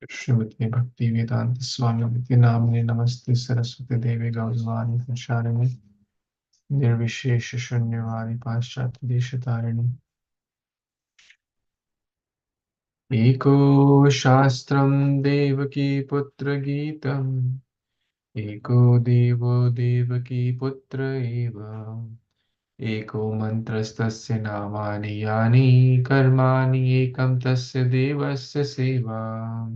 Shrimati Bhakti Vedanta Swami Niti Namani Namaste Saraswati Devi Gauravani Pracharani Nirvishesha Shunyavadi Paschat Deshatarani Eko Shastram Devaki Putra Geetam Eko Devo Devaki Putra Eva Eko Mantrastasya Namani Yani Karmani Ekam Tasya Devasya Seva.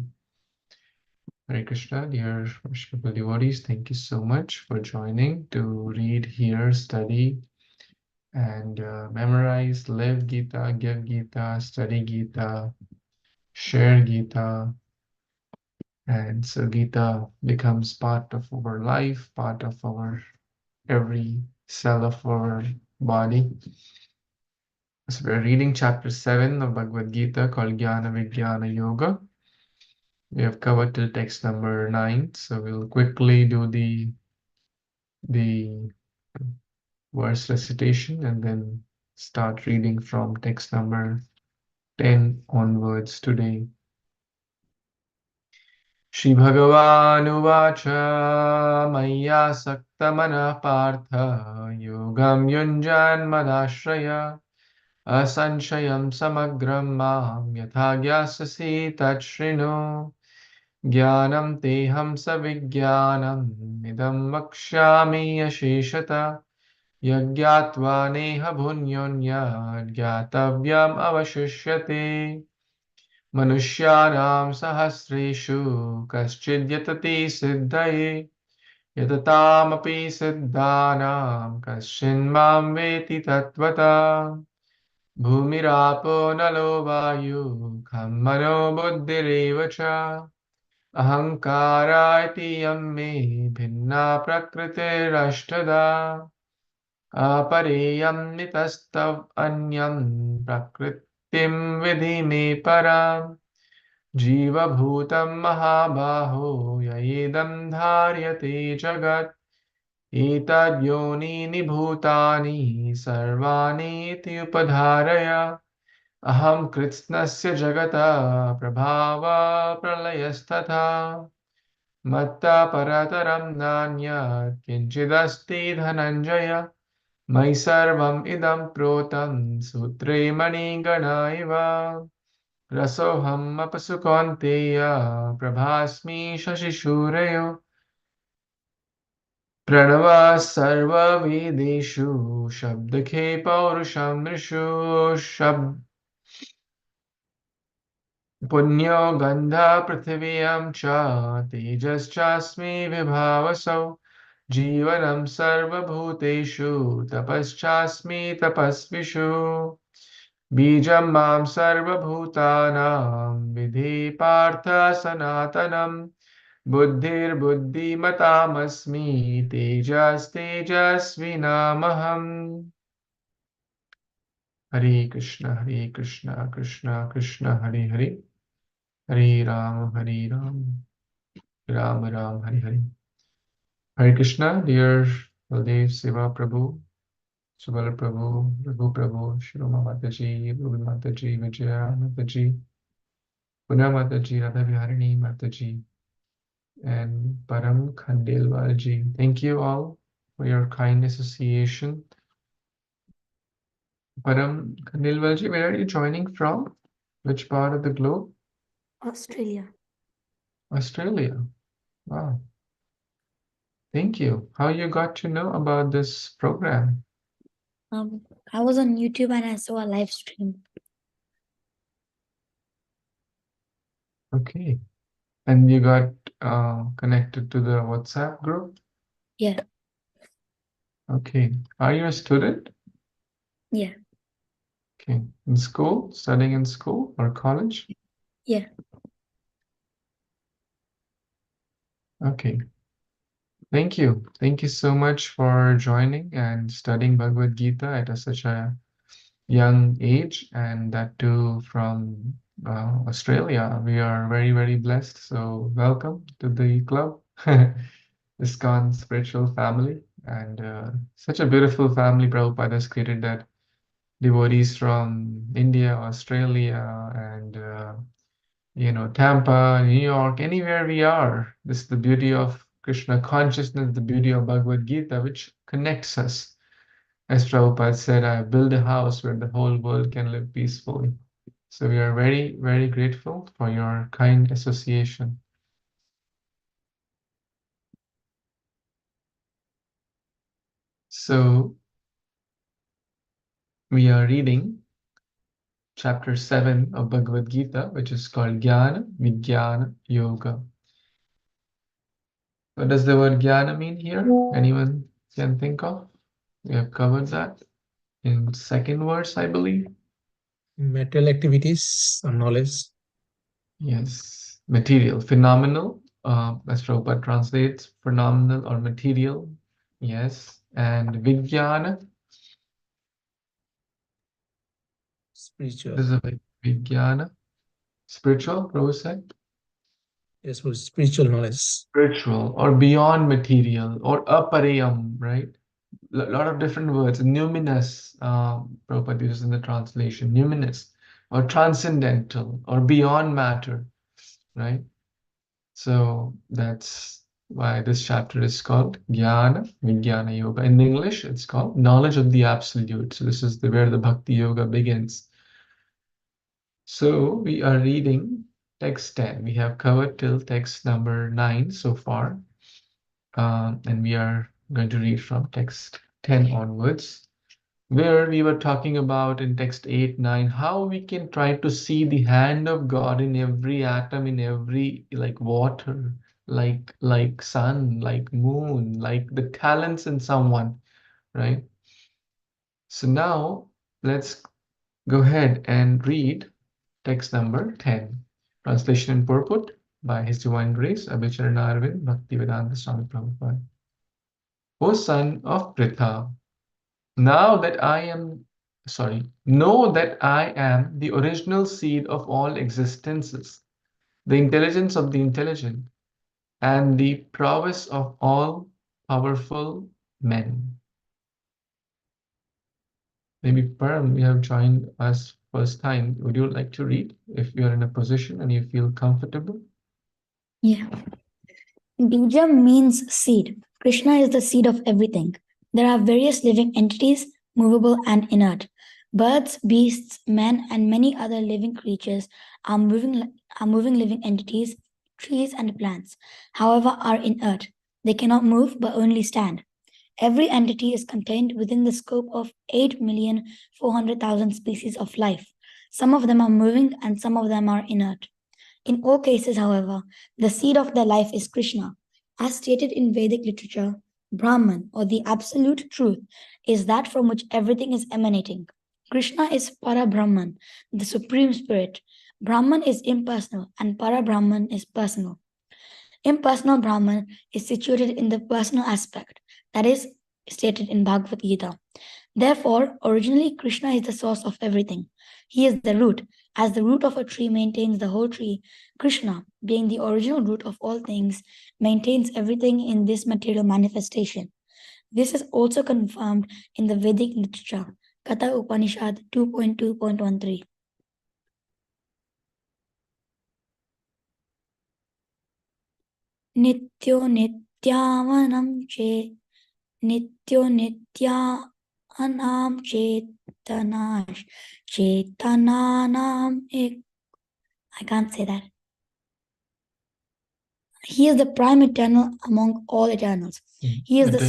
Hare Krishna, dear worshipful devotees, thank you so much for joining to read, hear, study, and memorize, live Gita, give Gita, study Gita, share Gita. And so Gita becomes part of our life, part of our every cell of our body. So we're reading chapter 7 of Bhagavad Gita called Jnana Vijnana Yoga. We have covered till text number 9, so we'll quickly do the verse recitation and then start reading from text number 10 onwards today. Shri Bhagavan Uvacha Maya Saktamana Partha Yogam Yunjan Madashraya Asanshayam Samagram Mam Yatha Gyasasi Tachrino Jnanam Teham Savijnanam Idam Vakshami Ashishata Yagyatva neha bhunyonyad gyatavyam avashishyate Manushyanam sahasreshu kaschid yatati siddhaye Yatatam api siddhanam kaschin mam veti tattvata Bhumirapo nalo vayu kham mano buddhireva cha Ahankara iti yamme bhinna prakritirashtada Apariyam nitastav anyam prakritim vidhi me param Jiva bhutam mahabaho yaedam dharyate jagat Etad yonini bhutani sarvani iti upadharaya Aham kritsnasya jagata prabhava pralayasthatha Matta parataram nanyat kinchidasti dhananjaya Mai sarvam idam protam sutre manigana iva rasoham apasukanteya prabhasmi shashishurayo pranava sarva vedeshu shabdakhe paurusham rishu punyo gandha prithiviyam cha tejaschasmi vibhavasau जीवनं सर्वभूतेषु तपश्चास्मि तपस्विषु बीजं मां सर्वभूतानां विधि पार्थ सनातनं बुद्धिर्बुद्धिमतामस्मि तेजस्तेजस्विनामहम् हरे Krishna Krishna Krishna Hare Hare Hare Ram Ram Ram Hare Hare Hare Krishna, dear Baldev Seva Prabhu, Subala Prabhu, Raghu Prabhu, Shiroma Mataji, Rubi Mataji, Vijaya Mataji, Puna Mataji, Radha Viharini Mataji, and Param Khandelwalji. Thank you all for your kind association. Param Khandelwalji, where are you joining from? Which part of the globe? Australia. Australia. Wow. Thank you. How you got to know about this program? I was on YouTube and I saw a live stream. Okay. And you got connected to the WhatsApp group? Yeah. Okay. Are you a student? Yeah. Okay. In school? Studying in school or college? Yeah. Okay. Thank you. Thank you so much for joining and studying Bhagavad Gita at such a young age, and that too from Australia. We are very, very blessed. So welcome to the club, ISKCON spiritual family, and such a beautiful family Prabhupada has created, that devotees from India, Australia, and Tampa, New York, anywhere we are. This is the beauty of Krishna consciousness, the beauty of Bhagavad Gita, which connects us. As Prabhupada said, I build a house where the whole world can live peacefully. So we are very, very grateful for your kind association. So we are reading chapter 7 of Bhagavad Gita, which is called Jnana Vijnana Yoga. What does the word jnana mean here? Anyone can think of? We have covered that in second verse, I believe. Material activities or knowledge. Yes, material, phenomenal, as Prabhupada translates, phenomenal or material. Yes, and vijnana. Spiritual. This is a vijnana, spiritual, Prabhupada said. Yes, for spiritual knowledge. Spiritual or beyond material or aparayam, right? A lot of different words. Numinous, Prabhupada uses in the translation, numinous or transcendental or beyond matter, right? So that's why this chapter is called Jnana Vijnana Yoga. In English, it's called Knowledge of the Absolute. So this is where the Bhakti Yoga begins. So we are reading text 10. We have covered till text number 9 so far. And we are going to read from text 10 onwards, where we were talking about in text 8, 9, how we can try to see the hand of God in every atom, in every like water, like sun, like moon, like the talents in someone, right? So now let's go ahead and read text number 10. Translation and purport by His Divine Grace, Abhicharana Arvind Bhaktivedanta Swami Prabhupada. O son of Pritha, now that I am, know that I am the original seed of all existences, the intelligence of the intelligent, and the prowess of all powerful men. Maybe Param, you have joined us first time. Would you like to read if you are in a position and you feel comfortable? Yeah. Bija means seed. Krishna is the seed of everything. There are various living entities, movable and inert. Birds, beasts, men, and many other living creatures are moving living entities. Trees and plants, however, are inert. They cannot move but only stand. Every entity is contained within the scope of 8,400,000 species of life. Some of them are moving and some of them are inert. In all cases, however, the seed of their life is Krishna. As stated in Vedic literature, Brahman, or the absolute truth, is that from which everything is emanating. Krishna is Para Brahman, the supreme spirit. Brahman is impersonal and Para Brahman is personal. Impersonal Brahman is situated in the personal aspect, that is stated in Bhagavad Gita. Therefore, originally Krishna is the source of everything. He is the root. As the root of a tree maintains the whole tree, Krishna, being the original root of all things, maintains everything in this material manifestation. This is also confirmed in the Vedic literature, Katha Upanishad 2.2.13. Nityo nityavanam che nityo nityanam chetanash chetananam ek. I can't say that. He is the prime eternal among all eternals. He is the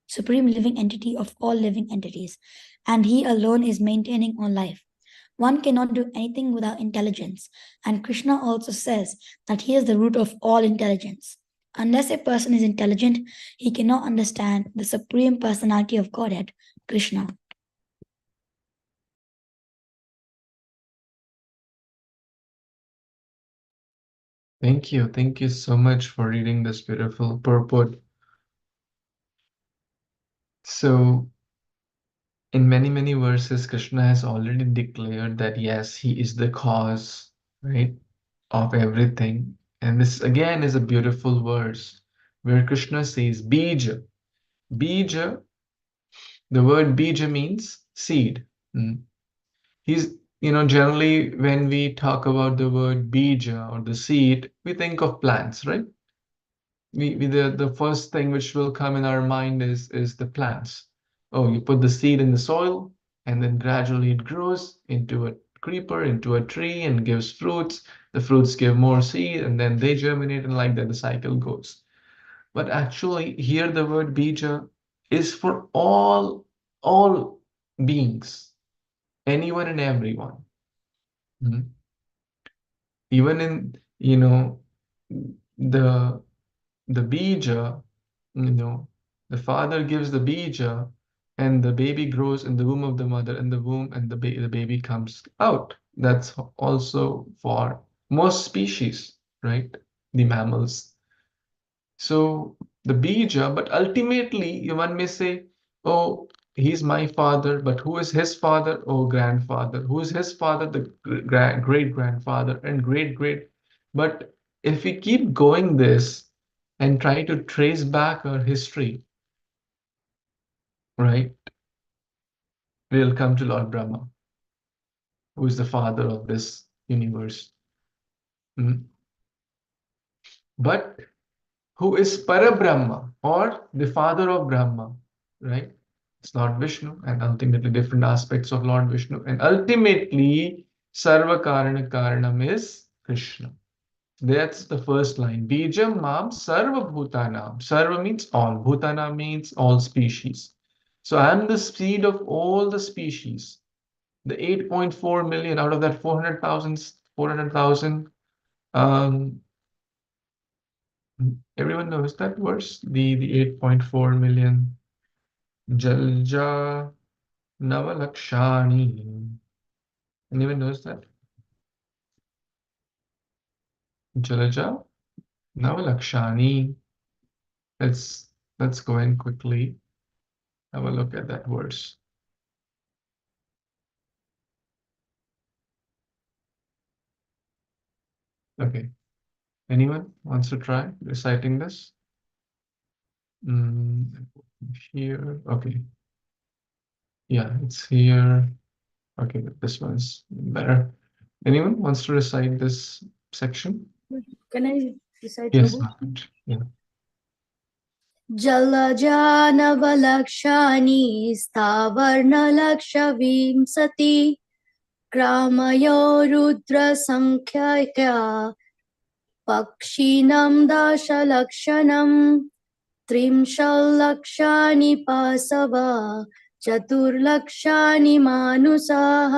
supreme living entity of all living entities, and he alone is maintaining all life. One cannot do anything without intelligence, and Krishna also says that he is the root of all intelligence. Unless a person is intelligent, he cannot understand the supreme personality of Godhead, Krishna. Thank you. Thank you so much for reading this beautiful purport. So, in many, many verses, Krishna has already declared that yes, he is the cause, right, of everything. And this again is a beautiful verse where Krishna says, Bija. Bija, the word Bija means seed. He's Generally when we talk about the word bija or the seed, we think of plants, right? The first thing which will come in our mind is the plants. Oh, you put the seed in the soil, and then gradually it grows into a creeper, into a tree, and gives fruits. The fruits give more seed, and then they germinate, and like that the cycle goes. But actually, here the word bija is for all beings, anyone and everyone. Mhm. Even in, the bija, you know, the father gives the bija, and the baby grows in the womb of the mother, and the baby comes out. That's also for most species, right? The mammals. So the bija, but ultimately one may say, oh, he's my father, but who is his father? Oh, grandfather. Who is his father? The great grandfather and great great. But if we keep going this and try to trace back our history, right, we'll come to Lord Brahma, who is the father of this universe. Mm. But who is Parabrahma or the father of Brahma, right? It's Lord Vishnu, and ultimately different aspects of Lord Vishnu. And ultimately, Sarva Karana Karanam is Krishna. That's the first line. Bijam Mam Sarva Bhutanam. Sarva means all. Bhutana means all species. So I'm the seed of all the species. The 8.4 million out of that 400,000. Everyone knows that verse, the 8.4 million. Jalja Navalakshani. Anyone knows that? Jalaja Navalakshani. Let's go in quickly. Have a look at that verse. Okay. Anyone wants to try reciting this? Here. Okay. Yeah, it's here. Okay, this one's better. Anyone wants to recite this section? Can I recite? Yes, Prabhu? Maharaj. Yeah. जलजानवलक्षानि स्थावर्णलक्षविंशति ग्रामयो रुद्रसङ्ख्यया पक्षिणं दशलक्षणं त्रिंशल्लक्षानि पशव चतुर्लक्षानि मानुषाः.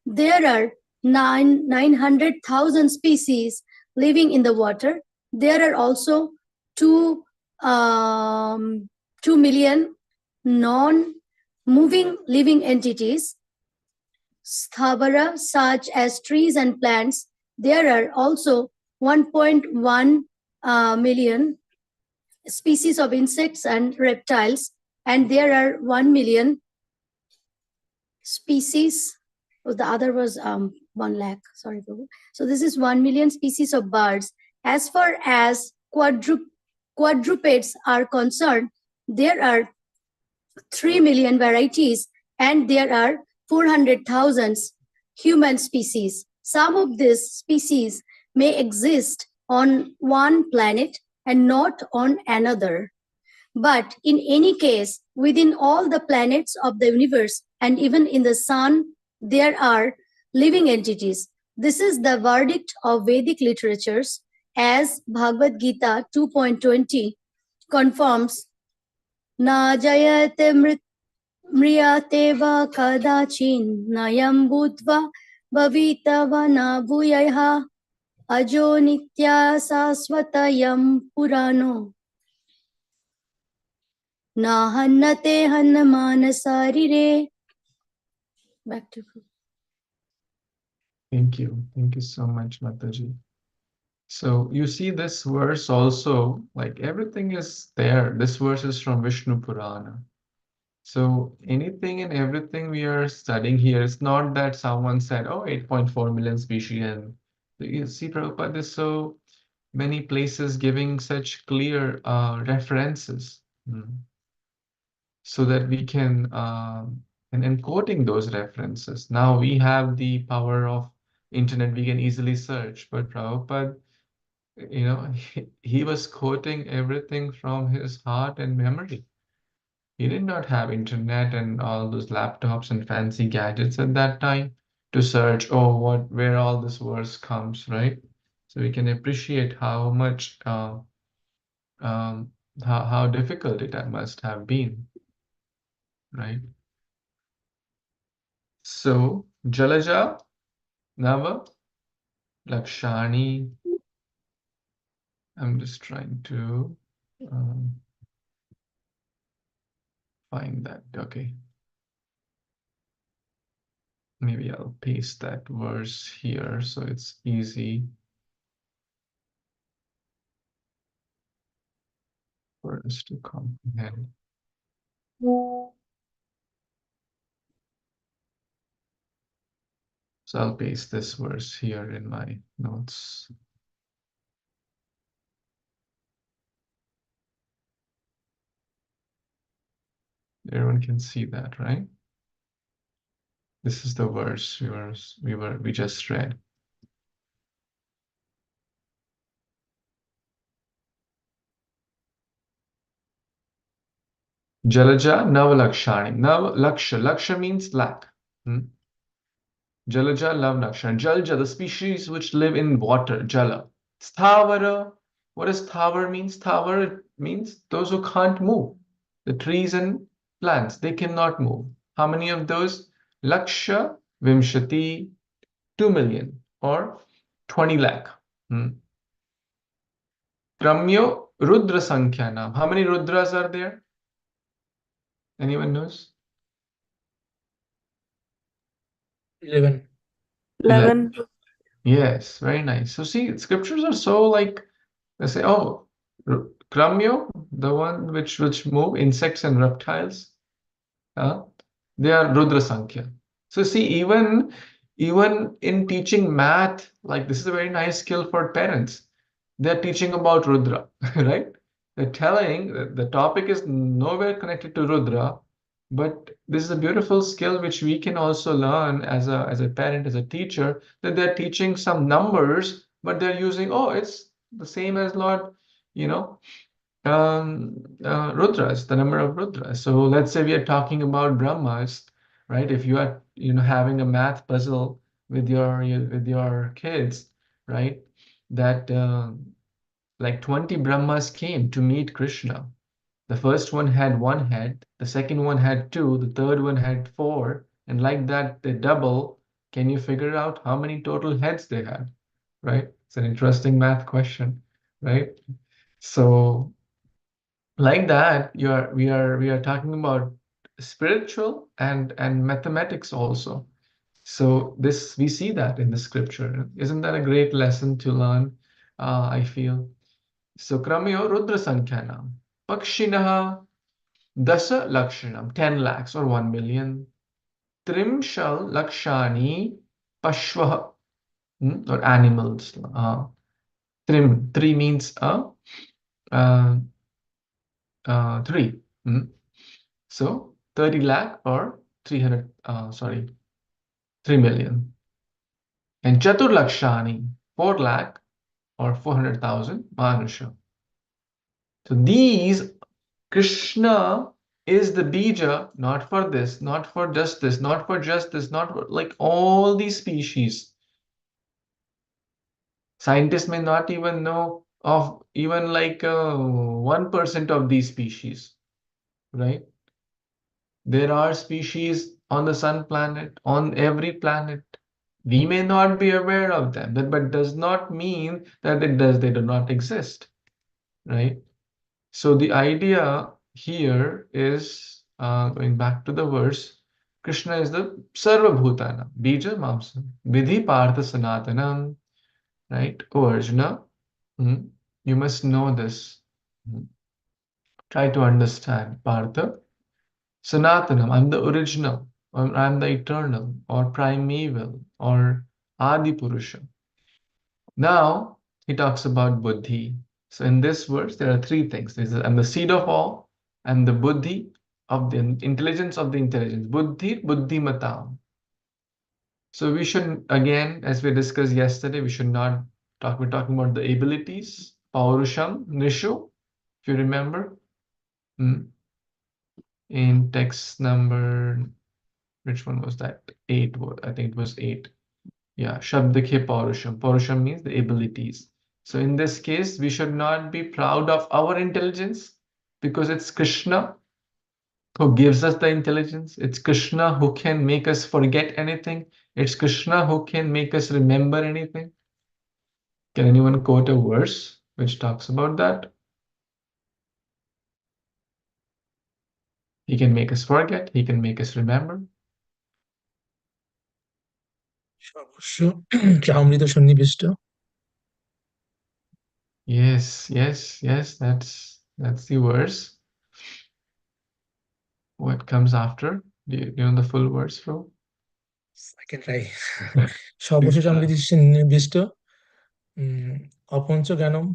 There are 900,000 species living in the water. There are also 2 million non-moving living entities, sthavara, such as trees and plants. There are also 1.1 million species of insects and reptiles, and there are 1 million species. The other was 1 lakh. Sorry, Prabhu. So this is 1 million species of birds. As far as quadrupeds are concerned, there are 3 million varieties, and there are 400,000 human species. Some of these species may exist on one planet and not on another. But in any case, within all the planets of the universe and even in the sun, there are living entities. This is the verdict of Vedic literatures, as Bhagavad Gita 2.20 confirms. Na jayate mriyate va kadachin nayam budva bhavitava na bhuyaha ajo nitya sasvatayam purano. Na hannate hannamana sarire. Back to you. Thank you. Thank you so much, Mataji. So you see this verse also, like everything is there. This verse is from Vishnu Purana. So anything and everything we are studying here, it's not that someone said, oh, 8.4 million species. And you see, Prabhupada, there's so many places giving such clear references so that we can and quoting those references. Now we have the power of internet, we can easily search, but Prabhupada, he was quoting everything from his heart and memory. He did not have internet and all those laptops and fancy gadgets at that time to search, oh, where all this verse comes, right? So we can appreciate how much, how difficult it must have been, right? So, Jalaja, Nava, Lakshani. I'm just trying to um, find that. Okay. Maybe I'll paste that verse here so it's easy for us to comprehend. So I'll paste this verse here in my notes. Everyone can see that, right? This is the verse we just read. Jalaja Navalakshani. Laksha means lack. Jalaja Lavnakshan. Jalja, the species which live in water, Jala. Sthavara, what does Sthavar mean? Sthavara means those who can't move. The trees and plants, they cannot move. How many of those? Laksha Vimshati, 2 million or 20 lakh. Kramyo Rudra Sankhyanam. How many Rudras are there? Anyone knows? 11. 11. Yes, very nice. So see, scriptures are so like they say, oh, Kramyo, the one which move, insects and reptiles, they are Rudra Sankhya. So see, even in teaching math, like this is a very nice skill for parents. They're teaching about Rudra, right? They're telling that the topic is nowhere connected to Rudra, but this is a beautiful skill which we can also learn as a parent, as a teacher, that they're teaching some numbers, but they're using, oh, it's the same as Lord, you know, Rudras, the number of Rudras. So let's say we are talking about Brahmas, right? If you are, having a math puzzle with your kids, right? That like 20 Brahmas came to meet Krishna. The first one had one head, the second one had two, the third one had four, and like that they double. Can you figure out how many total heads they had? Right? It's an interesting math question, right? So like that, we are talking about spiritual and mathematics also. So this we see that in the scripture. Isn't that a great lesson to learn? I feel. So Kramyo Rudra Sankhyanam. Pakshinaha Dasa Lakshanam, 10 lakhs or 1 million. Trimshal Lakshani Pashva, or animals. Three means uh, 3. So 30 lakh or 300, 3 million. And Chatur Lakshani, 4 lakh or 400,000 Manusha. So these, Krishna is the bija, not for this, not for just this, not for just this, not for like all these species. Scientists may not even know of even like 1% of these species, right? There are species on the sun planet, on every planet. We may not be aware of them, but does not mean that they do not exist, right? So the idea here is, going back to the verse, Krishna is the Sarva Bhutana, Bija Mamsa, Vidhi Partha Sanatanam, right? Oh Arjuna, you must know this. Try to understand. Partha, Sanatanam, I'm the original, or I'm the eternal, or primeval, or Adi Purusha. Now he talks about Buddhi. So in this verse, there are three things. I'm the seed of all, I'm the Buddhi, of the intelligence of the intelligence. Buddhi, buddhimatam. So we should, again, as we discussed yesterday, we should not talk, we're talking about the abilities, paurusham, nishu, if you remember, in text number, which one was that? 8, I think it was 8. Yeah, Shabdakhe Paurusham. Paurusham means the abilities. So in this case, we should not be proud of our intelligence because it's Krishna who gives us the intelligence. It's Krishna who can make us forget anything. It's Krishna who can make us remember anything. Can anyone quote a verse which talks about that? He can make us forget. He can make us remember. সর্বস্ব চামৃত সন্নিবিষ্ট Yes, yes, yes. That's the verse. What comes after? Do you know the full verse, bro? I can try. সর্বস্ব চামৃত সন্নিবিষ্ট অপঞ্চ জ্ঞানম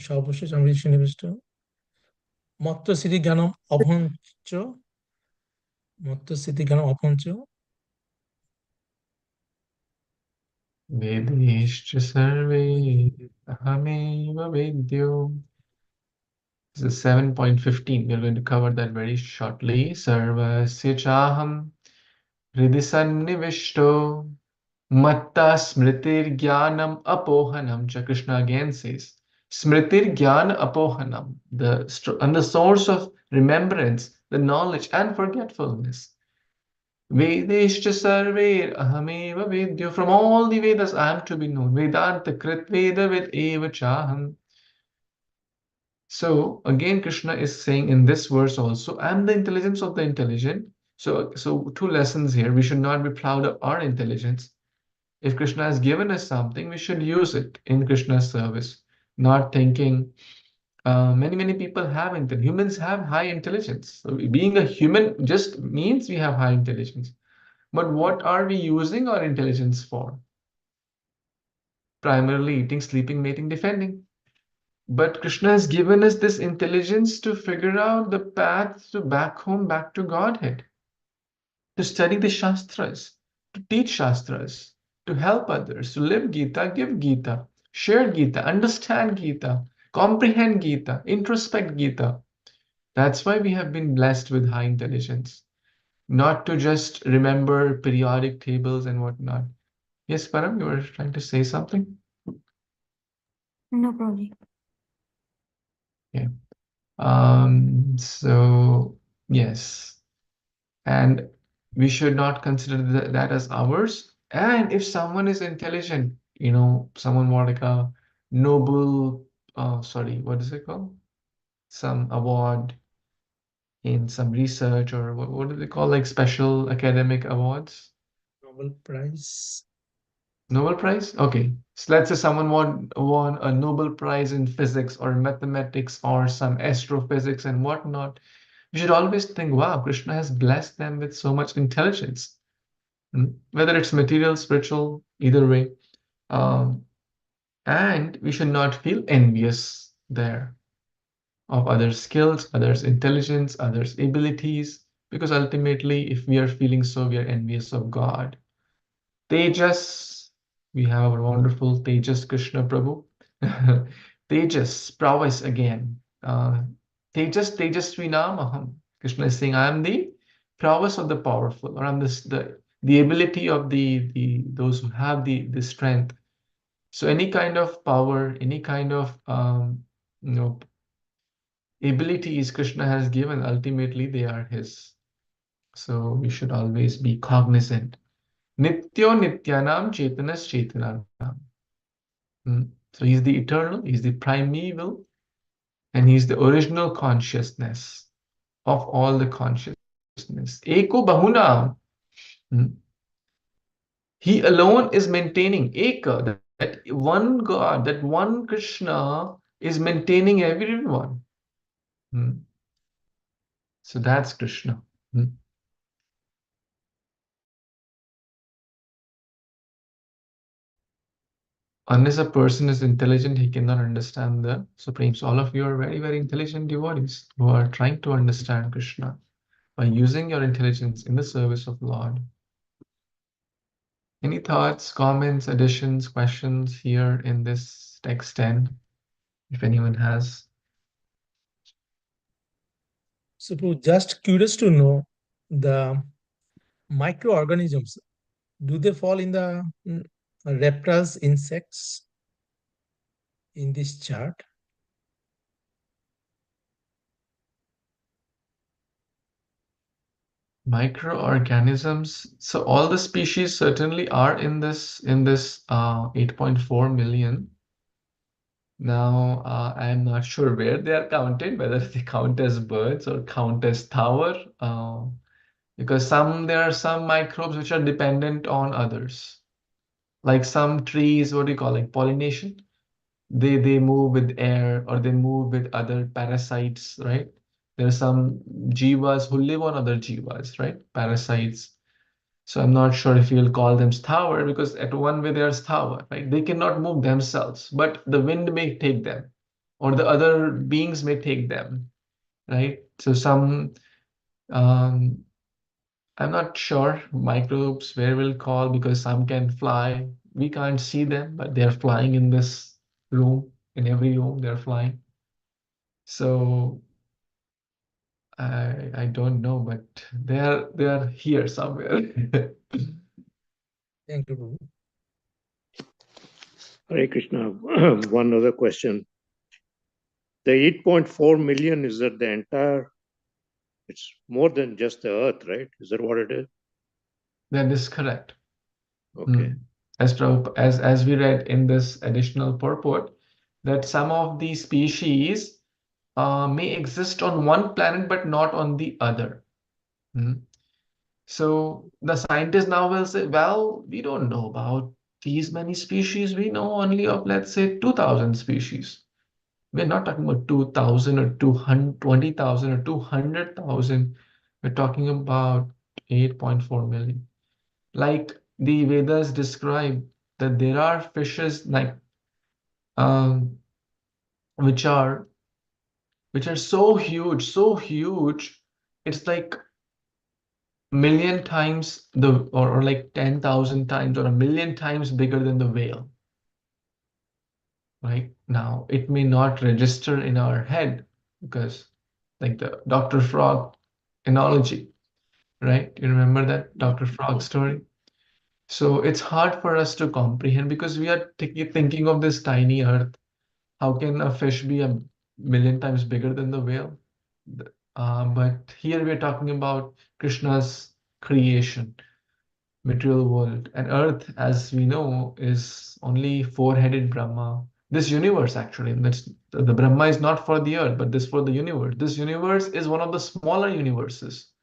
সর্বস্ব চামৃত সন্নিবিষ্ট মত্তস্থিতি জ্ঞানম অপঞ্চ মত্তস্থিতি জ্ঞানম অপঞ্চ Vedeshch sarve ahameva vedyo. This is 7.15. We are going to cover that very shortly. Sarvasya chaham hridisannivishto matta smritir jnanam apohanam cha. Krishna again says, smritir jnana apohanam, and the source of remembrance, the knowledge and forgetfulness. Vedeshcha sarver ahameva vedyo. From all the Vedas I am to be known. Vedanta krit veda ved eva chaham. So again, Krishna is saying in this verse also, I am the intelligence of the intelligent. So two lessons here. We should not be proud of our intelligence. If Krishna has given us something, we should use it in Krishna's service. Not thinking, many people have intelligence. Humans have high intelligence. So being a human just means we have high intelligence. But what are we using our intelligence for? Primarily eating, sleeping, mating, defending. But Krishna has given us this intelligence to figure out the path to back home, back to Godhead, to study the Shastras, to teach Shastras, to help others, to live Gita, give Gita, share Gita, understand Gita, comprehend Gita, introspect Gita. That's why we have been blessed with high intelligence, not to just remember periodic tables and whatnot. Yes, Param, you were trying to say something? No problem. Yeah. So yes, and we should not consider that as ours. And if someone is intelligent, someone more like a Nobel, sorry, what is it called? Some award in some research, or what do they call, like special academic awards? Nobel Prize. Nobel Prize? Okay. So let's say someone won a Nobel Prize in physics or mathematics or some astrophysics and whatnot. You should always think, wow, Krishna has blessed them with so much intelligence. Whether it's material, spiritual, either way. And we should not feel envious there of others' skills, others' intelligence, others' abilities, because ultimately, if we are feeling so, we are envious of God. Tejas, we have our wonderful Tejas Krishna Prabhu. Tejas, prowess again. Tejas, Tejasvi Namaham. Krishna is saying, I am the prowess of the powerful, or I'm the ability of the those who have the strength. So any kind of power, any kind of abilities Krishna has given, ultimately they are his. So we should always be cognizant. Nityo Nityanam Chetanas Chetananam. So he's the eternal, he's the primeval, and he's the original consciousness of all the consciousness. Eko Bahunam. He alone is maintaining Eka, that one God, that one Krishna is maintaining everyone. So that's Krishna. Unless a person is intelligent, he cannot understand the Supreme. So all of you are very, very intelligent devotees who are trying to understand Krishna. by using your intelligence in the service of Lord. Any thoughts, comments, additions, questions here in this text 10, if anyone has? So, just curious to know the microorganisms, do they fall in the reptiles, insects in this chart? Microorganisms. So all the species certainly are in this 8.4 million. Now I'm not sure where they are counted, whether they count as birds or count as tower, because there are some microbes which are dependent on others, like some trees. What do you call, like pollination? They move with air, or they move with other parasites, right? There are some jivas who live on other jivas, right? Parasites. So I'm not sure if you'll call them tower, because at one way they are tower, right? They cannot move themselves, but the wind may take them, or the other beings may take them, right? So um, I'm not sure microbes where we'll call, because some can fly. We can't see them, but they're flying in this room. In every room, they're flying. So I don't know, but they are here somewhere. Thank you, Prabhu. Hare Krishna. One other question. The 8.4 million, is that the entire, it's more than just the earth, right? Is that what it is? That is correct. Okay. As we read in this additional purport, that some of these species may exist on one planet but not on the other. Hmm. So the scientists now will say, well, we don't know about these many species. We know only of, let's say, 2,000 species. We're not talking about 2,000 or 220,000 or 200,000. We're talking about 8.4 million. Like the Vedas describe that there are fishes like um, which are so huge, it's like million times or like 10,000 times or a million times bigger than the whale. Right now, it may not register in our head because, like the Dr. Frog analogy, right? You remember that Dr. Frog story? So it's hard for us to comprehend because we are thinking of this tiny earth. How can a fish be a million times bigger than the whale? But here we're talking about Krishna's creation, material world. And earth, as we know, is only four-headed Brahma. This universe, actually, the Brahma is not for the earth, but this for the universe. This universe is one of the smaller universes.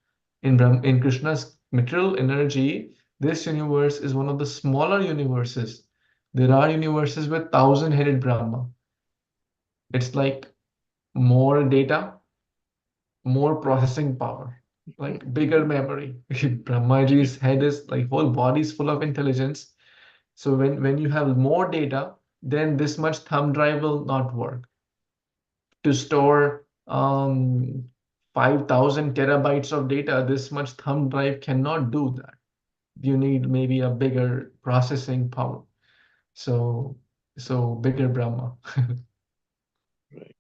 In Krishna's material energy, this universe is one of the smaller universes. There are universes with thousand-headed Brahma. It's like more data, more processing power, like bigger memory. Brahmaji's head is like whole body is full of intelligence. So when you have more data, then this much thumb drive will not work. To store 5,000 terabytes of data, this much thumb drive cannot do that. You need maybe a bigger processing power. So bigger Brahma. Right.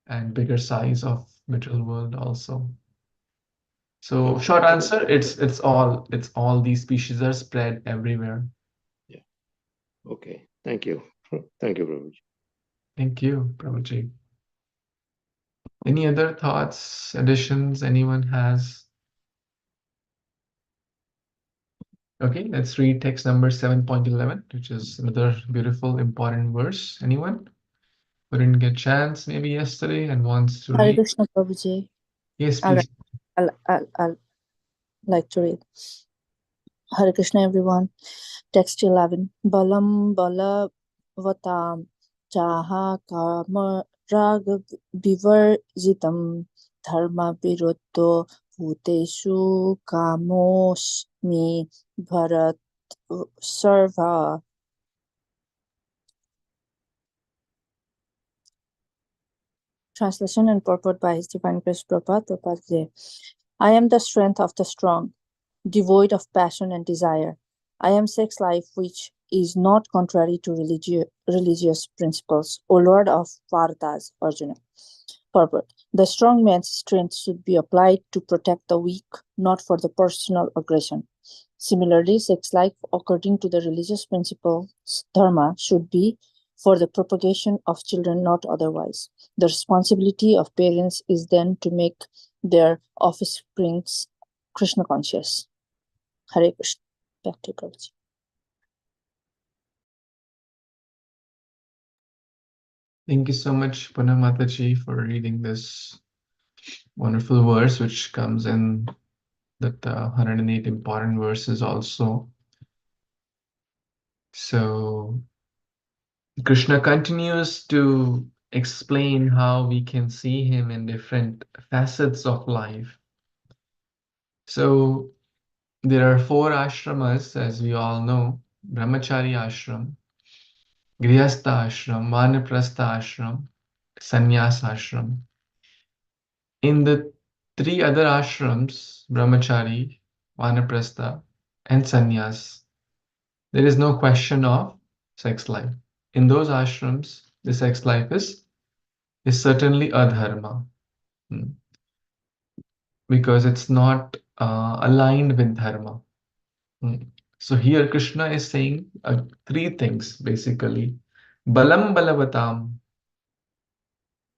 And bigger size of material world also. So short answer, it's all these species are spread everywhere. Yeah. Okay. Thank you. Thank you, Prabhuji. Thank you, Prabhuji. Any other thoughts, additions anyone has? Okay, let's read text number 7.11, which is another beautiful, important verse. Anyone who didn't get chance maybe yesterday and wants to Hare read? Krishna Prabhuji. Yes, I'll, please. I'll like to read. Hare Krishna, everyone. Text 11. Balam bala vatam chaha kama raga vivarjitam dharma viruddho bhuteshu kamosmi bharat sarva. Translation and purport by His Divine Grace Prabhupada. I am the strength of the strong, devoid of passion and desire. I am sex life which is not contrary to religious principles, O Lord of Vartas, Arjuna. Purport. The strong man's strength should be applied to protect the weak, not for the personal aggression. Similarly, sex life, according to the religious principles, dharma, should be for the propagation of children, not otherwise. The responsibility of parents is then to make their offsprings Krishna conscious. Hare Krishna. Back to you, Prabhuji. Thank you so much, Puna Mataji, for reading this wonderful verse, which comes in that 108 important verses also. So Krishna continues to explain how we can see him in different facets of life. So there are 4 ashramas, as we all know: Brahmachari ashram, Grihastha ashram, Vanaprastha ashram, Sannyas ashram. In the 3 other ashrams, Brahmachari, Vanaprastha, and Sannyas, there is no question of sex life. In those ashrams, the sex life is certainly adharma, because it's not aligned with dharma. So here Krishna is saying 3 things basically. Balam balavatam,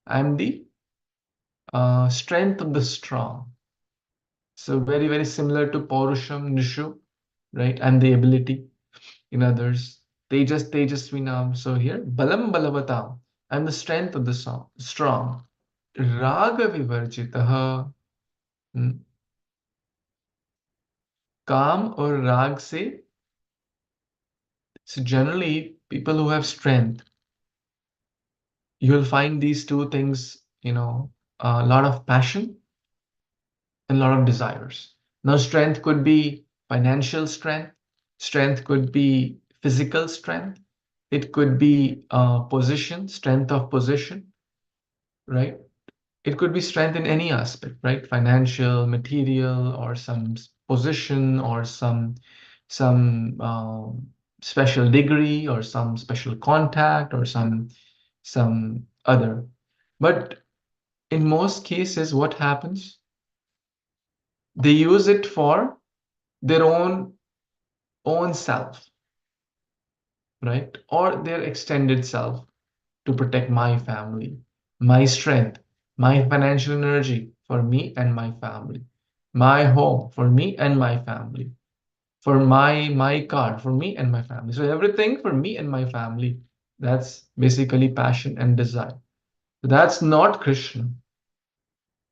I'm the strength of the strong. So very, very similar to Paurusham, Nishu, right? And the ability in others. Tejas, Tejasvinam. So here, Balam balavatam, I'm the strength of the strong. Raga vivarjitaha. Kam or rag se. So generally, people who have strength, you'll find these 2 things, a lot of passion and a lot of desires. Now, strength could be financial strength could be physical strength, it could be position, strength of position, right? It could be strength in any aspect, right? Financial, material, or some position, or some special degree, or some special contact, or some other. But in most cases, what happens? They use it for their own self, right? Or their extended self, to protect my family, my strength, my financial energy for me and my family, my home for me and my family, for my car for me and my family. So everything for me and my family. That's basically passion and desire. That's not Krishna.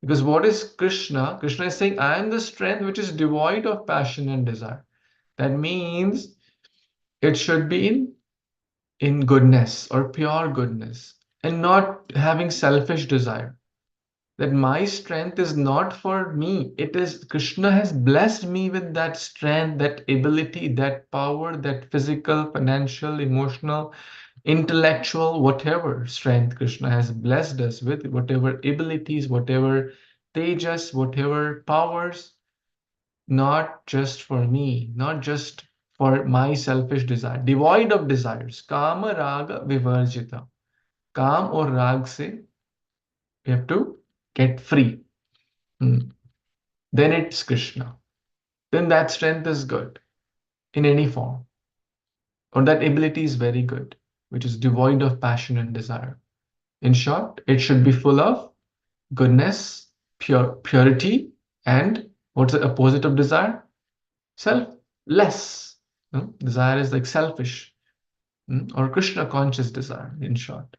Because what is Krishna? Krishna is saying, I am the strength which is devoid of passion and desire. That means it should be in goodness or pure goodness, and not having selfish desire. That my strength is not for me. It is Krishna has blessed me with that strength, that ability, that power, that physical, financial, emotional, intellectual, whatever strength Krishna has blessed us with, whatever abilities, whatever tejas, whatever powers, not just for me, not just for my selfish desire, devoid of desires. Kama raga vivarjita. Kam or rag se we have to get free. Then it's Krishna. Then that strength is good in any form. Or that ability is very good, which is devoid of passion and desire. In short, it should be full of goodness, purity, and what's the opposite of desire? Selfless. Desire is like selfish, or Krishna conscious desire, in short.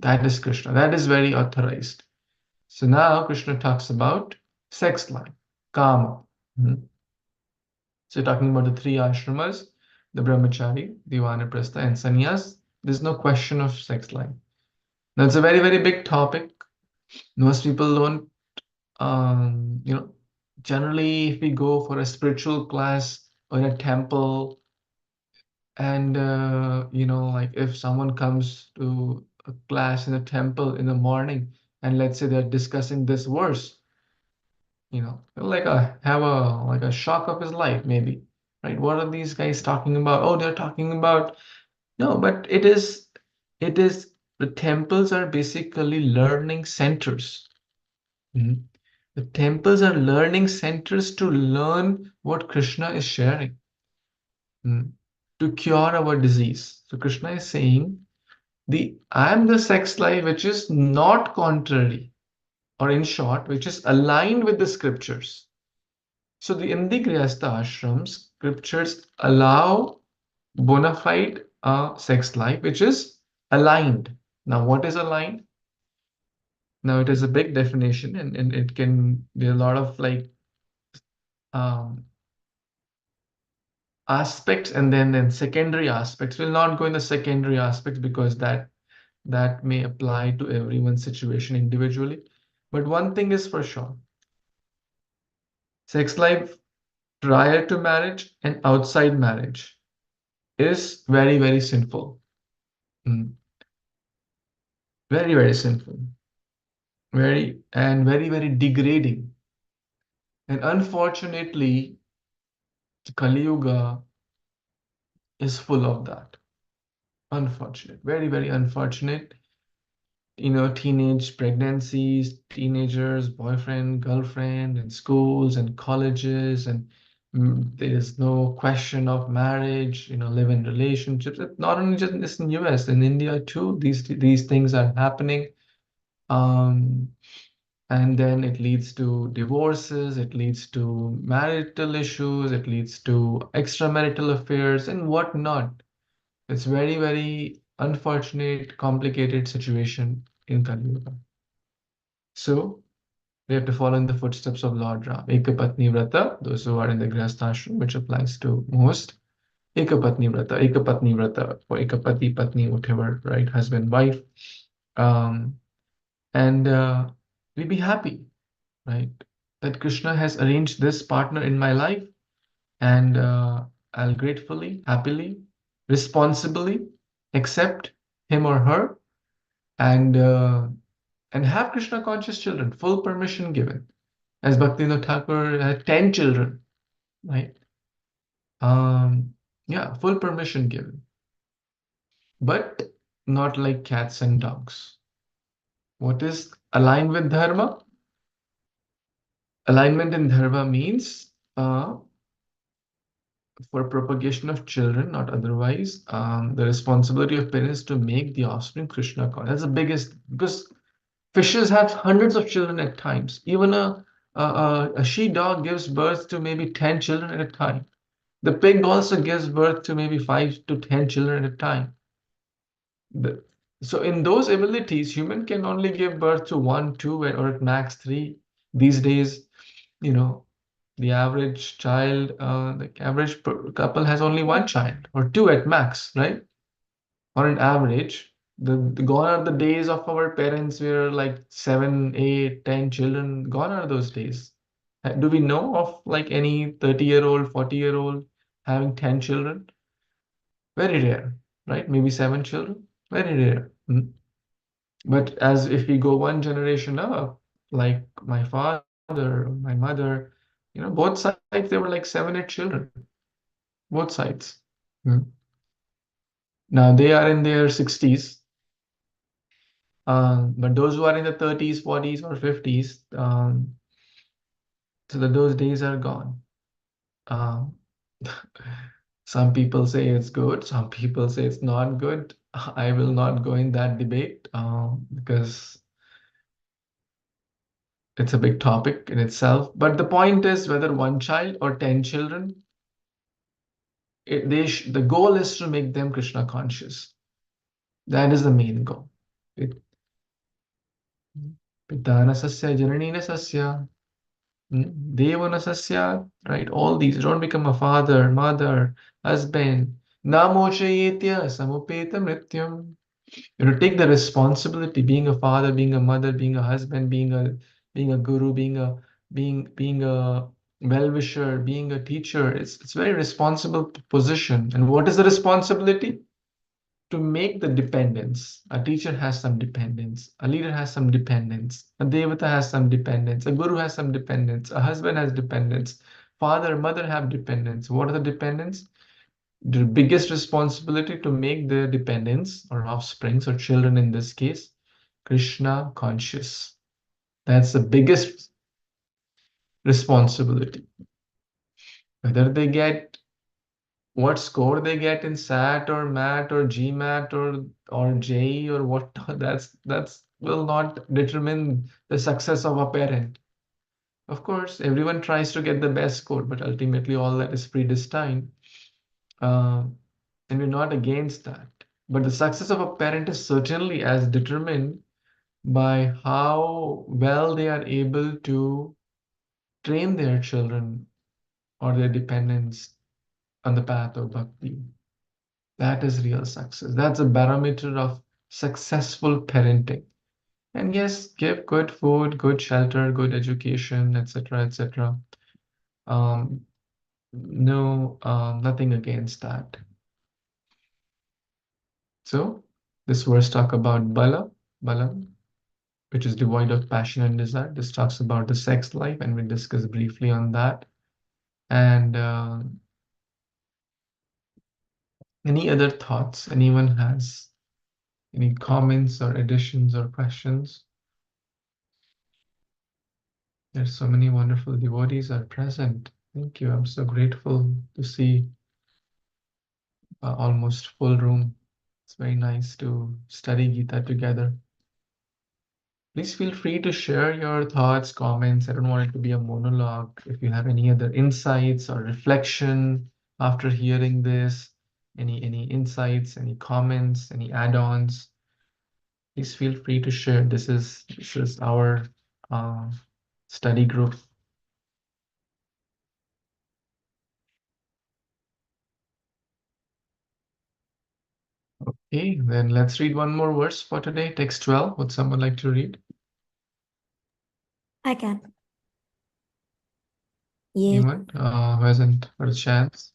That is Krishna. That is very authorized. So now Krishna talks about sex life, kama. So talking about the 3 ashramas, the brahmachari, the vanaprastha, and sannyas, there's no question of sex life. Now it's a very, very big topic. Most people don't, generally if we go for a spiritual class or in a temple, and, like if someone comes to a class in a temple in the morning, and let's say they're discussing this verse, have a shock of his life, maybe, right? What are these guys talking about? Oh, they're talking about no, but it is the temples are basically learning centers. Mhm. The temples are learning centers to learn what Krishna is sharing, to cure our disease. So Krishna is saying, I am the sex life which is not contrary, or in short, which is aligned with the scriptures. So in the Grihastha ashrams, scriptures allow bona fide sex life, which is aligned. Now, what is aligned? Now, it is a big definition, and it can be a lot of um, aspects, and then secondary aspects. We'll not go in the secondary aspects because that may apply to everyone's situation individually. But one thing is for sure, sex life prior to marriage and outside marriage is very, very sinful. Very, very sinful. Very, very degrading. And unfortunately, Kali Yuga is full of that. Unfortunate, very, very unfortunate. Teenage pregnancies, teenagers, boyfriend, girlfriend, and schools and colleges, and there is no question of marriage, live-in relationships. It's not only just in US, in India too, these things are happening. And then it leads to divorces, it leads to marital issues, it leads to extramarital affairs and whatnot. It's very, very unfortunate, complicated situation in Kali Yuga. So we have to follow in the footsteps of Lord Ram. Ekapatni Vrata, those who are in the Grihastha ashram, which applies to most. Ekapatni Vrata, or Ekapati Patni, whatever, right? Husband, wife. And we be happy, right? That Krishna has arranged this partner in my life, and I'll gratefully, happily, responsibly accept him or her, and have Krishna conscious children, full permission given. As Bhaktivinoda Thakur had 10 children, right? Yeah, full permission given, but not like cats and dogs. What is aligned with dharma? Alignment in dharma means for propagation of children, not otherwise. The responsibility of parents to make the offspring Krishna conscious. That's the biggest, because fishes have hundreds of children at times. Even a she dog gives birth to maybe 10 children at a time. The pig also gives birth to maybe 5 to 10 children at a time. So in those abilities, human can only give birth to 1, 2, or at max 3. These days, the average child, the average couple has only 1 child or 2 at max, right? On an average. The gone are the days of our parents where like 7, 8, 10 children. Gone are those days. Do we know of like any 30-year-old, 40-year-old having 10 children? Very rare, right? Maybe 7 children. Very rare. But as if we go one generation up, like my father, my mother, both sides, they were like 7, 8 children. Both sides. Now they are in their 60s. But those who are in the 30s, 40s, or 50s, so those days are gone. Some people say it's good, some people say it's not good. I will not go in that debate because it's a big topic in itself. But the point is whether 1 child or 10 children, the goal is to make them Krishna conscious. That is the main goal. Pitana sasya jananina sasya devana sasya, right? All these. Don't become a father, mother, husband. Namochayetya samupeta mrityam. Take the responsibility, being a father, being a mother, being a husband, being a guru, being a well-wisher, being a teacher. It's very responsible position. And what is the responsibility? to make the dependence. A teacher has some dependence, a leader has some dependence, a devata has some dependence, a guru has some dependence, a husband has dependence, father, mother have dependence. What are the dependents? The biggest responsibility to make the dependents or offsprings or children in this case, Krishna conscious. That's the biggest responsibility. Whether they get what score they get in SAT or MAT or GMAT or JEE or what, that's will not determine the success of a parent. Of course, everyone tries to get the best score, but ultimately all that is predestined. And we're not against that. But the success of a parent is certainly as determined by how well they are able to train their children or their dependents on the path of bhakti. That is real success. That's a barometer of successful parenting. And yes, give good food, good shelter, good education, etc., etc. No, nothing against that. So this verse talk about balam, which is devoid of passion and desire. This talks about the sex life, and we discussed briefly on that. And any other thoughts anyone has? Any comments or additions or questions? There's so many wonderful devotees are present. Thank you. I'm so grateful to see almost full room. It's very nice to study Gita together. Please feel free to share your thoughts, comments. I don't want it to be a monologue. If you have any other insights or reflection after hearing this, any insights, any comments, any add-ons, please feel free to share. This is our study group. Okay, then let's read one more verse for today. Text 12. Would someone like to read? I can. Yes. Anyone who hasn't got a chance?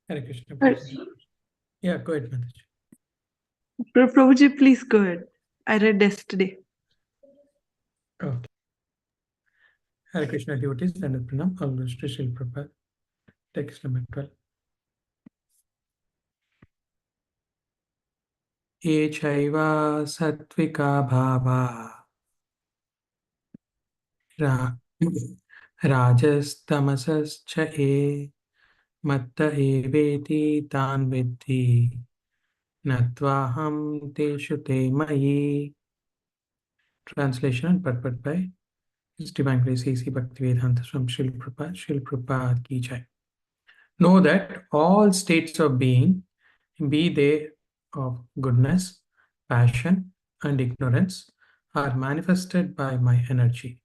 Hare Krishna. Prabhuji. Yeah, go ahead, Mataji. Prabhuji, please go ahead. I read yesterday. Okay. Hare Krishna devotees and Pranam, all those to Srila Prabhupada. Text number 12. ये चैव सात्विका भावा राजस्तमसश्च ये मत्त एवेति तान् विद्धि न त्वाहं तेषु ते मयि. Translation and purport by His Divine Grace A.C. Bhaktivedanta Swami Srila Prabhupada Ki Jai. Know that all states of being, be they of goodness, passion, and ignorance, are manifested by my energy.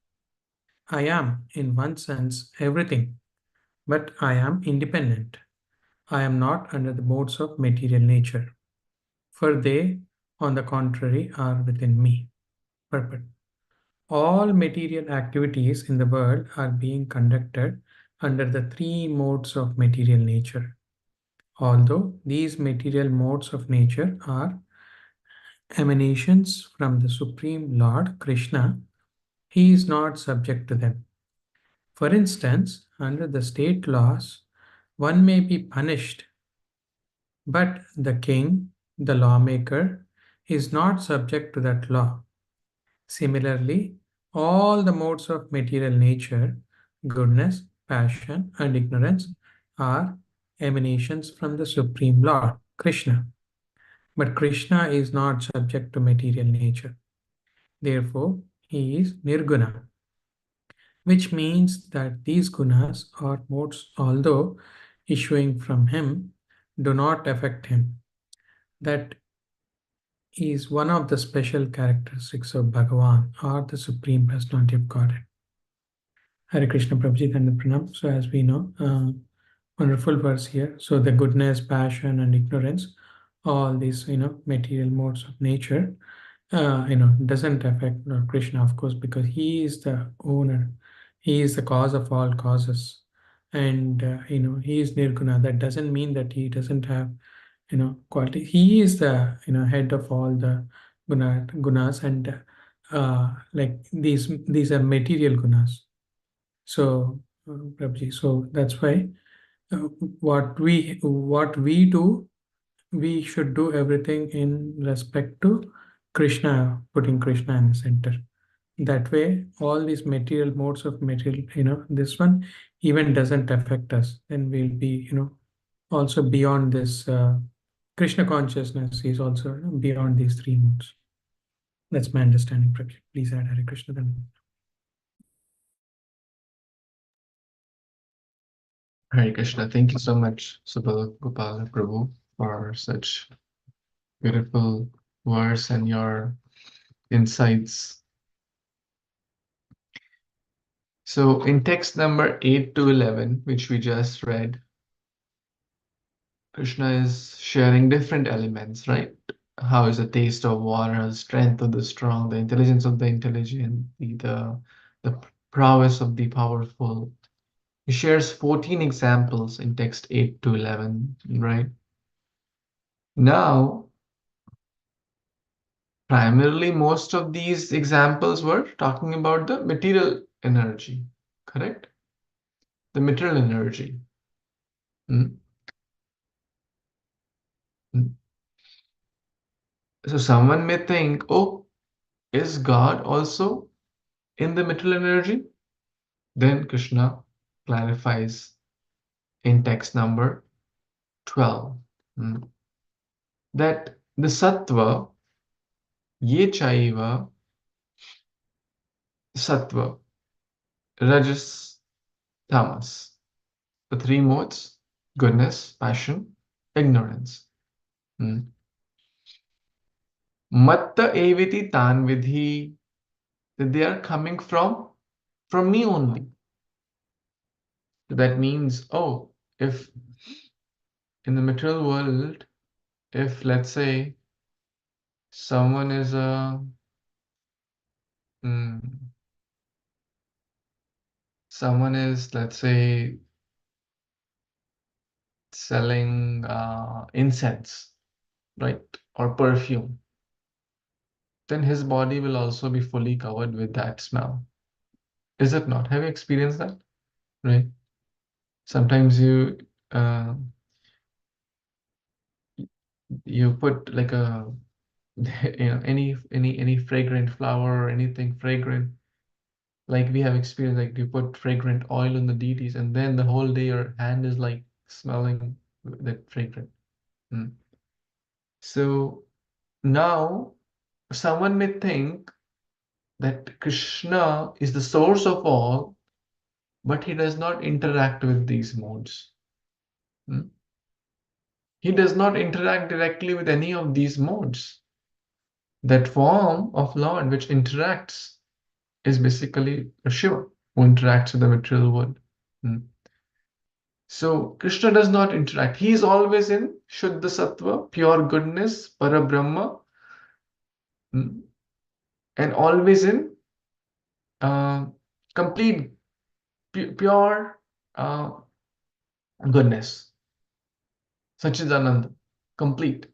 I am, in one sense, everything, but I am independent. I am not under the modes of material nature, for they, on the contrary, are within me. Purport. All material activities in the world are being conducted under the three modes of material nature. Although these material modes of nature are emanations from the Supreme Lord Krishna, he is not subject to them. For instance, under the state laws, one may be punished, but the king, the lawmaker, is not subject to that law. Similarly, all the modes of material nature, goodness, passion, and ignorance, are emanations from the Supreme Lord, Krishna. But Krishna is not subject to material nature. Therefore, he is nirguna, which means that these gunas or modes, although issuing from him, do not affect him. That is one of the special characteristics of Bhagavan or the Supreme Personality of Godhead. Hare Krishna Prabhuji and Pranam. So as we know, wonderful verse here. So the goodness, passion, and ignorance, all these material modes of nature, doesn't affect Krishna, of course, because he is the owner. He is the cause of all causes. and he is nirguna. That doesn't mean that he doesn't have quality. He is the head of all the gunas, and like these are material gunas. So Prabhuji, so that's why what we do, we should do everything in respect to Krishna, putting Krishna in the center. That way, all these material modes of material, this one even doesn't affect us. Then we'll be, also beyond this. Krishna consciousness is also beyond these three modes. That's my understanding, Prabhuji. Please add Hare Krishna then. Hare Krishna. Thank you so much, Subala Gopala Prabhu, for such beautiful words and your insights. So in text number 8 to 11, which we just read, Krishna is sharing different elements, right? How is the taste of water, the strength of the strong, the intelligence of the intelligent, the prowess of the powerful. He shares 14 examples in text 8 to 11, right? Now, primarily, most of these examples were talking about the material energy, correct? The material energy. Mm. Mm. So someone may think, oh, is God also in the material energy? Then Krishna clarifies in text number 12 that the sattva, ye chaiva, sattva, rajas, tamas, the three modes, goodness, passion, ignorance. Matta eviti tan vidhi, that they are coming from me only. That means, oh, if in the material world, if let's say someone is someone is, let's say, selling incense, right, or perfume, then his body will also be fully covered with that smell. Is it not? Have you experienced that? Right? Sometimes uh, you put like a any fragrant flower or anything fragrant, like we have experienced, like you put fragrant oil on the deities and then the whole day your hand is like smelling that fragrant. So now someone may think that Krishna is the source of all, but he does not interact with these modes. He does not interact directly with any of these modes. That form of Lord which interacts is basically a Shiva who interacts with the material world. So Krishna does not interact. He is always in Shuddha Sattva, pure goodness, Parabrahma, and always in complete, pure goodness. Sachidananda, complete.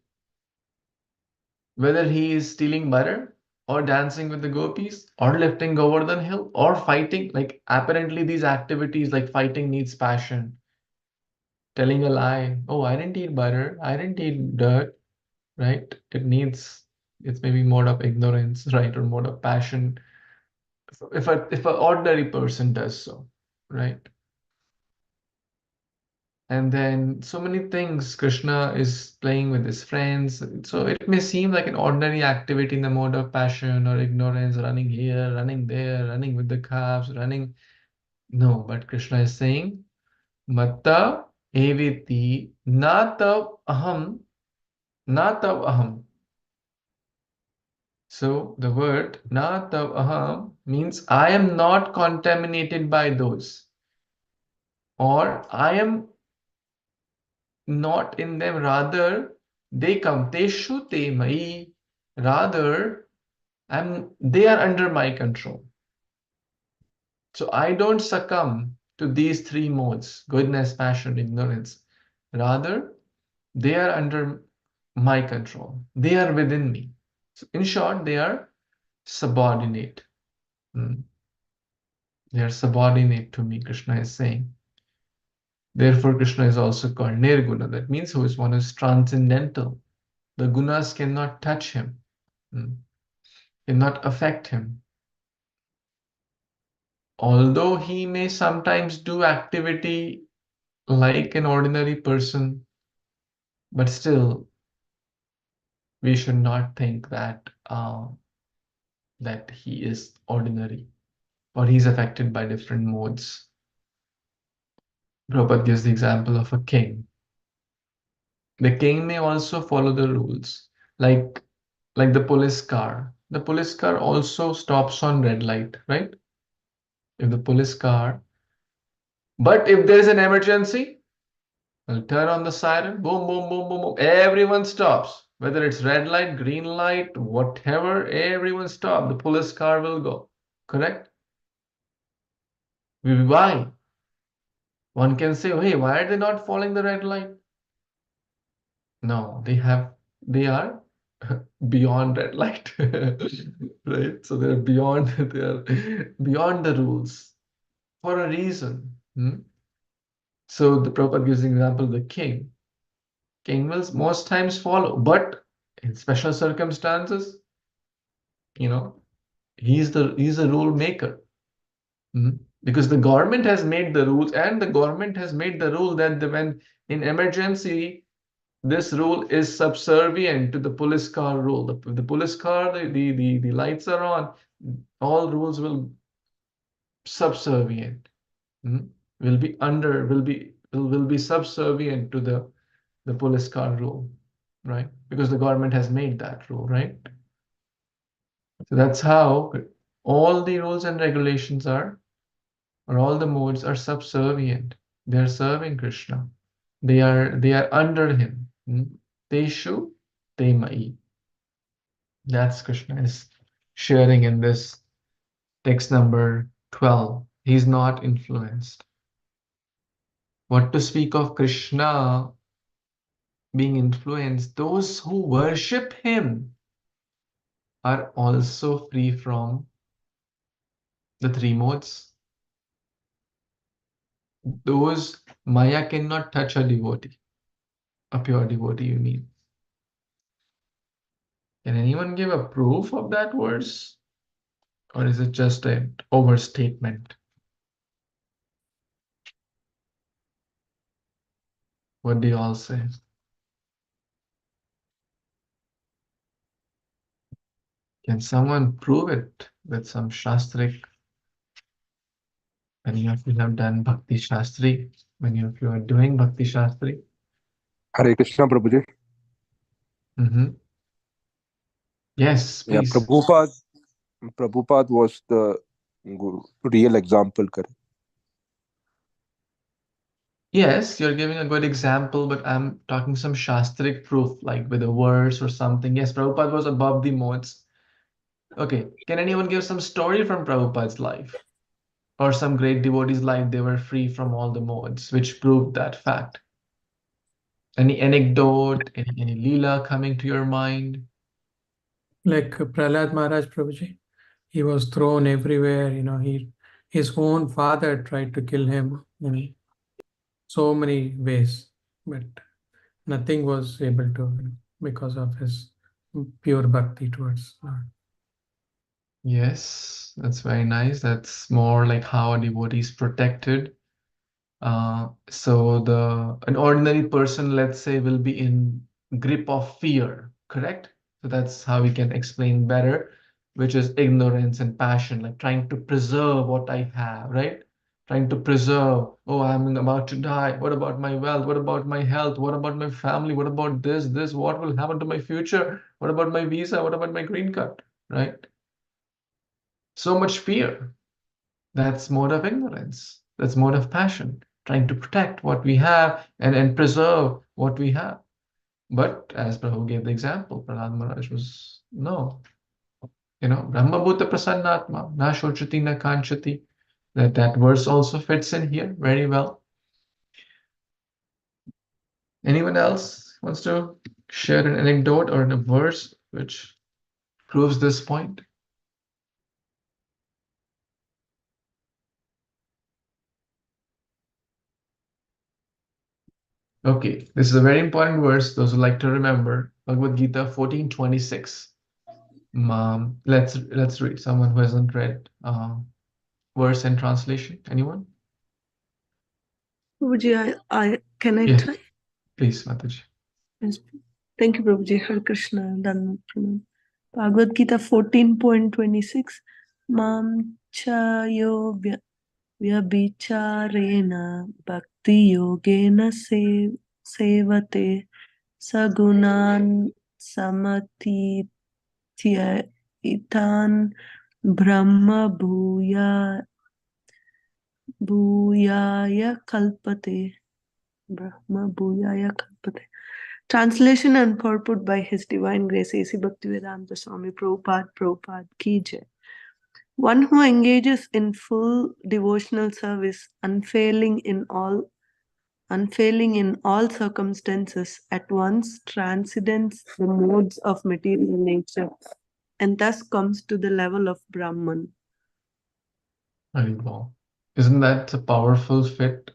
Whether he is stealing butter or dancing with the gopis or lifting Govardhan hill or fighting, like apparently these activities like fighting needs passion. Telling a lie, oh, I didn't eat butter, I didn't eat dirt, right? It's maybe mode of ignorance, right? Or mode of passion. If an ordinary person does so, right? And then so many things Krishna is playing with his friends. So it may seem like an ordinary activity in the mode of passion or ignorance, running here, running there, running with the calves, running. No, but Krishna is saying, Matta eviti natav aham, natav aham. So the word natav aham means I am not contaminated by those, or I am not in them, rather they come teshu te mai, rather they are under my control. So I don't succumb to these three modes: goodness, passion, ignorance. Rather, they are under my control. They are within me. So in short, they are subordinate. They are subordinate to me, Krishna is saying. Therefore, Krishna is also called Nirguna. That means who is one who is transcendental. The gunas cannot touch him, cannot affect him. Although he may sometimes do activity like an ordinary person, but still, we should not think that that he is ordinary or he's affected by different modes. Prabhupada gives the example of a king. The king may also follow the rules, like the police car. The police car also stops on red light, right? If the police car, but if there is an emergency, I'll turn on the siren, boom, boom, boom, boom, boom. Everyone stops. Whether it's red light, green light, whatever, everyone stop. The police car will go. Correct? Why? One can say, hey, why are they not following the red light? No, they are beyond red light. Right? So they're beyond the rules for a reason. So the Prabhupada gives the example of the king. King will most times follow, but in special circumstances, he's a rule maker. Because the government has made the rules, and the government has made the rule that when in emergency, this rule is subservient to the police car rule. The police car, the lights are on, all rules will subservient. Will be subservient to the police car rule, right? Because the government has made that rule, right? So that's how all the rules and regulations are, or all the modes are subservient. They are serving Krishna. They are under him. Teshu Temai. That's Krishna is sharing in this text number 12. He's not influenced. What to speak of Krishna being influenced? Those who worship him are also free from the three modes. Those Maya cannot touch a devotee, a pure devotee, you mean. Can anyone give a proof of that verse? Or is it just an overstatement? What do you all say? Can someone prove it with some shastric? Many of you have done Bhakti Shastri. Many of you are doing Bhakti Shastri. Hare Krishna, Prabhuji. Yes, Yeah, please. Prabhupada was the real example, correct? Yes, you're giving a good example, but I'm talking some shastric proof, like with a verse or something. Yes, Prabhupada was above the modes. Okay, can anyone give some story from Prabhupada's life? Or some great devotee's life, they were free from all the modes, which proved that fact? Any anecdote, any leela coming to your mind? Like Prahlad Maharaj Prabhuji, he was thrown everywhere. His own father tried to kill him in so many ways, but nothing was able to, because of his pure bhakti towards Lord. Yes, that's very nice. That's more like how a devotee is protected. So an ordinary person, let's say, will be in grip of fear, correct? So that's how we can explain better, which is ignorance and passion, like trying to preserve what I have, right? Trying to preserve, oh, I'm about to die. What about my wealth? What about my health? What about my family? What about this? What will happen to my future? What about my visa? What about my green card? Right? So much fear. That's mode of ignorance. That's mode of passion, trying to protect what we have and preserve what we have. But as Prabhu gave the example, Prahlad Maharaj was no. Brahma Bhuta Prasannatma, na shochati na kanchati. That verse also fits in here very well. Anyone else wants to share an anecdote or a verse which proves this point? Okay, this is a very important verse. Those who like to remember, Bhagavad Gita 14:26. Let's read. Someone who hasn't read verse and translation. Anyone? Prabhuji, can I Yeah. try? Please, Mataji. Yes. Thank you, Prabhuji. Hare Krishna. Dhanvat pranam. Bhagavad Gita 14:26. Mam cha yo vyabhicharena bhakti yogena sevate sagunan samatitya itan brahma bhuyaya kalpate. Brahma bhuyaya kalpate. Translation and purport by His Divine Grace A.C. Bhaktivedanta Swami Prabhupada Ki Jai. One who engages in full devotional service, unfailing in all circumstances, at once transcends the modes of material nature and thus comes to the level of Brahman. Very well. Isn't that a powerful fit?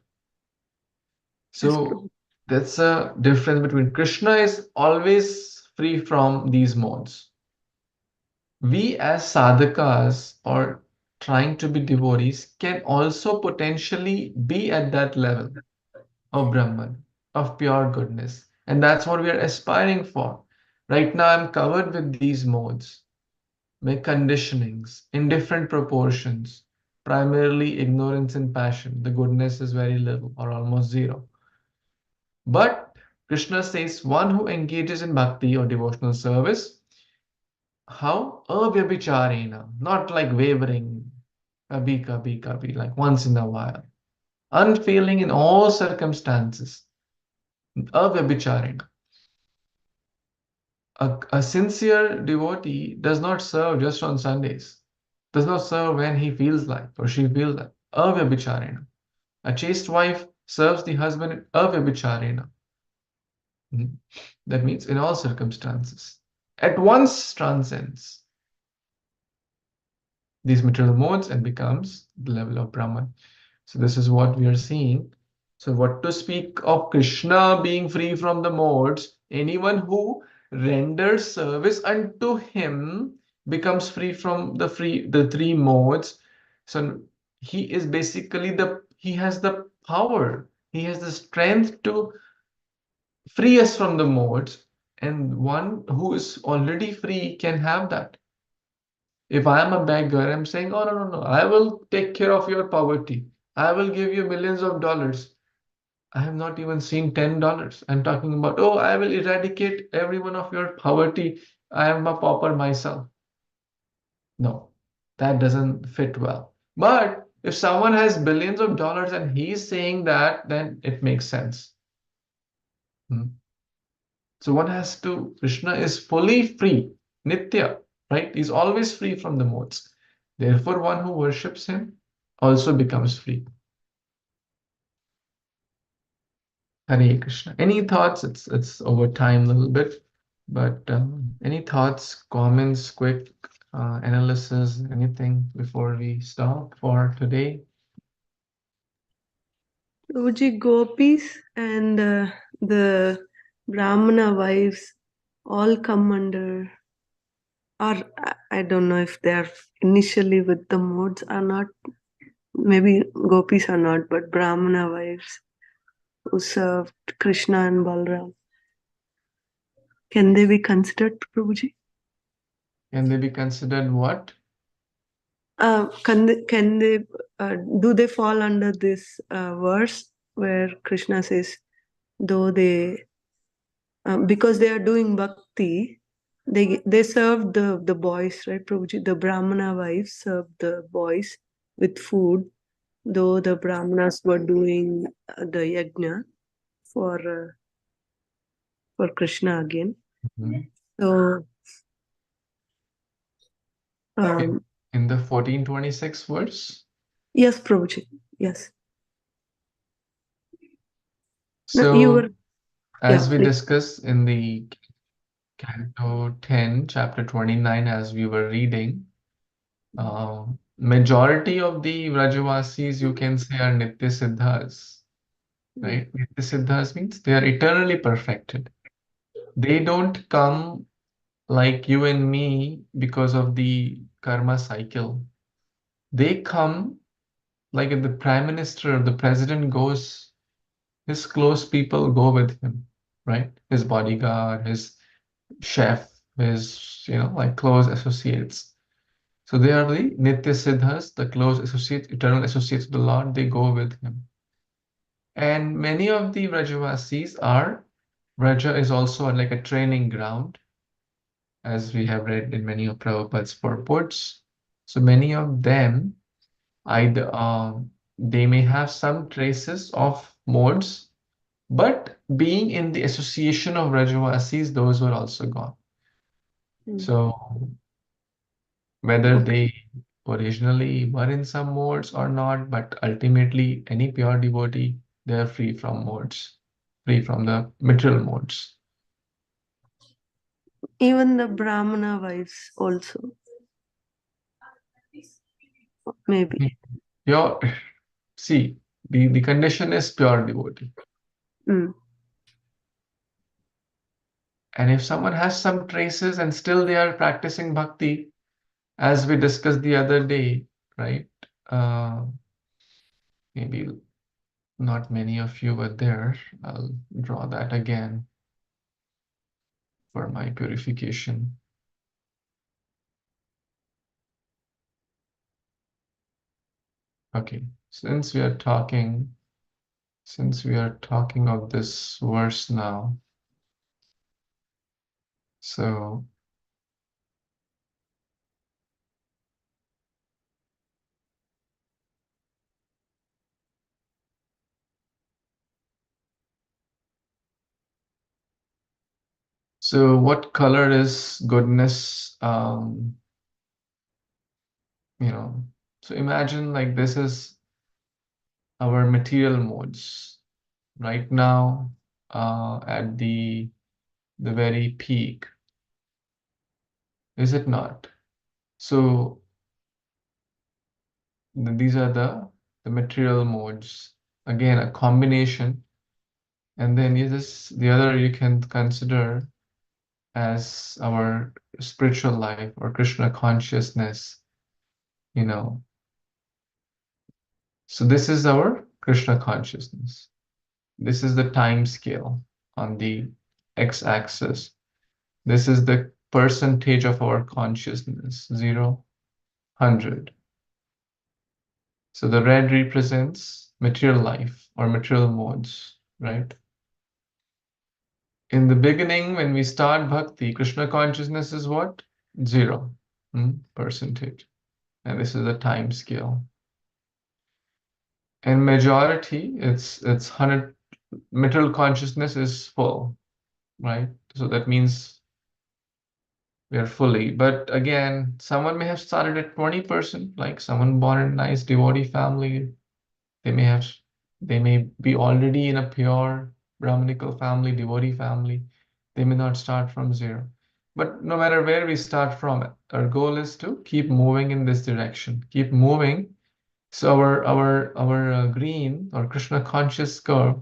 So that's a difference between Krishna is always free from these modes. We as sadhakas or trying to be devotees can also potentially be at that level of Brahman, of pure goodness. And that's what we are aspiring for. Right now, I'm covered with these modes, my conditionings in different proportions, primarily ignorance and passion. The goodness is very little or almost zero. But Krishna says one who engages in bhakti or devotional service, how? Avyabhicharena, not like wavering, kabhi, like once in a while. Unfailing in all circumstances. Avyabhicharena. A sincere devotee does not serve just on Sundays, does not serve when he feels like or she feels like. Avyabhicharena. A chaste wife serves the husband avyabhicharena. That means in all circumstances. At once transcends these material modes and becomes the level of Brahman. So this is what we are seeing. So what to speak of Krishna being free from the modes? Anyone who renders service unto him becomes free from the three modes. So he is basically he has the power, he has the strength to free us from the modes, and one who is already free can have that. If I am a beggar, I'm saying, oh, no, I will take care of your poverty. I will give you millions of dollars. I have not even seen $10. I'm talking about, oh, I will eradicate every one of your poverty. I am a pauper myself. No, that doesn't fit well. But if someone has billions of dollars and he's saying that, then it makes sense. So one has to, Krishna is fully free, Nitya, right? He's always free from the modes. Therefore, one who worships him also becomes free. Hare Krishna. Any thoughts? It's over time a little bit, but any thoughts, comments, quick analysis, anything before we stop for today? Prabhuji, gopis and the Brahmana wives all come under, or I don't know if they're initially with the modes or not. Maybe gopis are not, but Brahmana wives who served Krishna and Balram. Can they be considered, Prabhuji? Can they be considered what? Can they do they fall under this verse where Krishna says, though they because they are doing bhakti, they serve the boys, right, Prabhuji? The Brahmana wives serve the boys with food, though the Brahmanas were doing the yajna for Krishna again. So In the 1426 verse? Yes, Prabhuji. Yes. No, you So, were. as Yeah, we please. discussed in the Canto 10, chapter 29, as we were reading, majority of the Vrajavasis, you can say, are Nitya Siddhas, right? Nitya Siddhas means they are eternally perfected. They don't come like you and me because of the karma cycle. They come like if the prime minister or the president goes, his close people go with him, right? His bodyguard, his chef, his, like close associates. So they are the Nitya Siddhas, the close associates, eternal associates of the Lord, they go with him. And many of the Vrajavasis are, Vraja is also like a training ground, as we have read in many of Prabhupada's purports. So many of them, either they may have some traces of modes, but being in the association of Vrajavasis, those were also gone. So whether Okay. they originally were in some modes or not, but ultimately any pure devotee, they are free from modes, free from the material modes. Even the Brahmana wives also, maybe. Pure, see, the condition is pure devotee. Mm. And if someone has some traces and still they are practicing bhakti, as we discussed the other day, right? Maybe not many of you were there. I'll draw that again for my purification. Okay, since we are talking of this verse now, so what color is goodness? So imagine like this is our material modes right now, at the very peak, is it not? So these are the material modes. Again, a combination, and then the other you can consider as our spiritual life or Krishna consciousness, you know. So this is our Krishna consciousness. This is the time scale on the x-axis. This is the percentage of our consciousness, 0, 100. So the red represents material life or material modes, right? In the beginning, when we start bhakti, Krishna consciousness is what? 0 percentage. And this is the time scale. And majority, it's 100. Material consciousness is full, right? So that means we are fully. But again, someone may have started at 20%, like someone born in a nice devotee family. They may be already in a pure Brahminical family, devotee family. They may not start from 0. But no matter where we start from, our goal is to keep moving in this direction, keep moving. So our green or Krishna conscious curve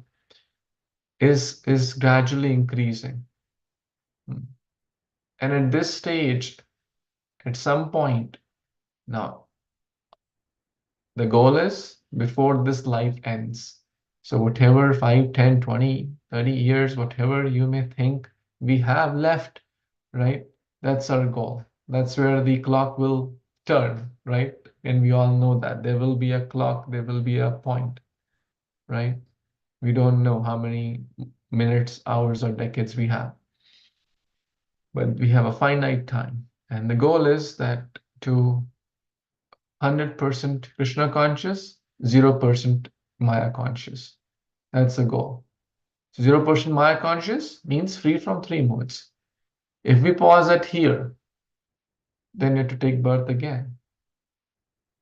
is gradually increasing. And at this stage, at some point, now the goal is before this life ends. So whatever 5, 10, 20, 30 years, whatever you may think we have left, right? That's our goal. That's where the clock will turn, right? And we all know that there will be a clock, there will be a point, right? We don't know how many minutes, hours, or decades we have, but we have a finite time. And the goal is that to 100% Krishna conscious, 0% Maya conscious. That's the goal. So 0% Maya conscious means free from 3 modes. If we pause at here, then you have to take birth again.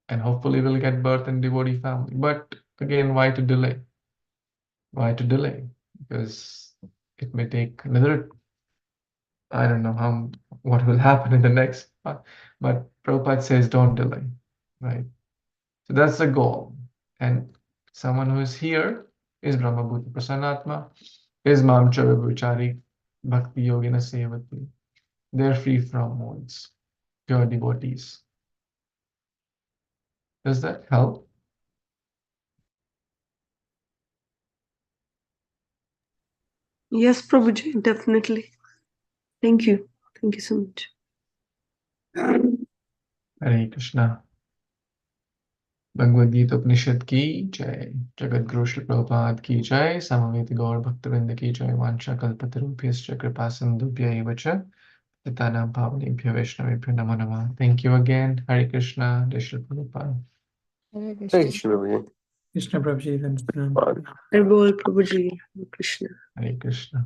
and hopefully we'll get birth in devotee family. But again, why to delay? Why to delay? Because it may take another, I don't know what will happen in the next, but Prabhupada says don't delay, right? So that's the goal. And someone who is here is Brahmabhuta Prasannatma, is Mamchara Vichari Bhakti Yogina Sevati. They're free from modes, pure devotees. Does that help? Yes, Prabhuji, definitely. Thank you. Thank you so much. Hare Krishna. Bhagavad Gita Upanishad ki jai. Jagat Guru Shri Prabhupada ki jai. Samaveta Gaur Bhaktavinda ki jai. Vansha Kalpatarubhyascha Kripasindubhya eva cha. Titanam Pavanebhyo Vaishnavebhyo Namo Namah. Thank you again. Hare Krishna. Jai Shri Prabhupada. Hare Hey, Krishna. Shri Krishna Prabhuji, then Hare Bol Prabhuji, Hare Krishna. Hare Krishna.